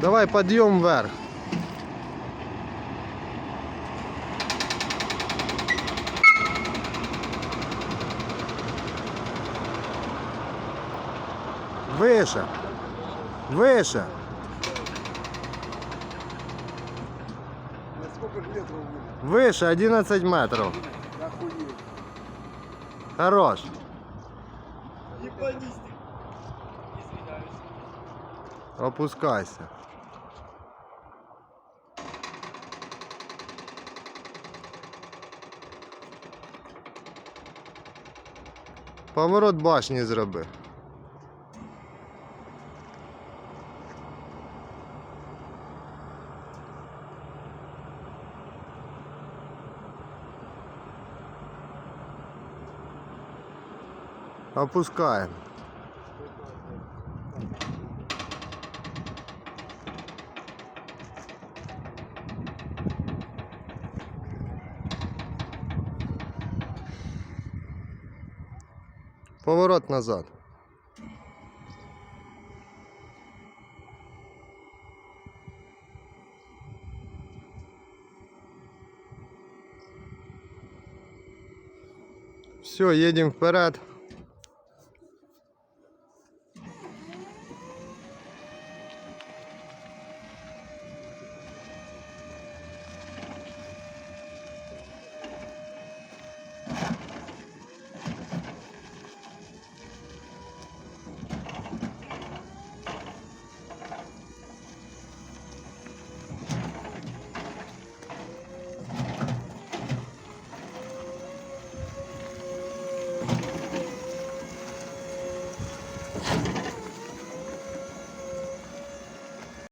Давай подъем вверх. Выше. Выше. Сколько же метров будет? Выше 11 метров. Охуеть. Хорош. Ебанись. Опускайся. Поворот башні зроби. Опускаємо. Поворот назад. Все, едем вперед.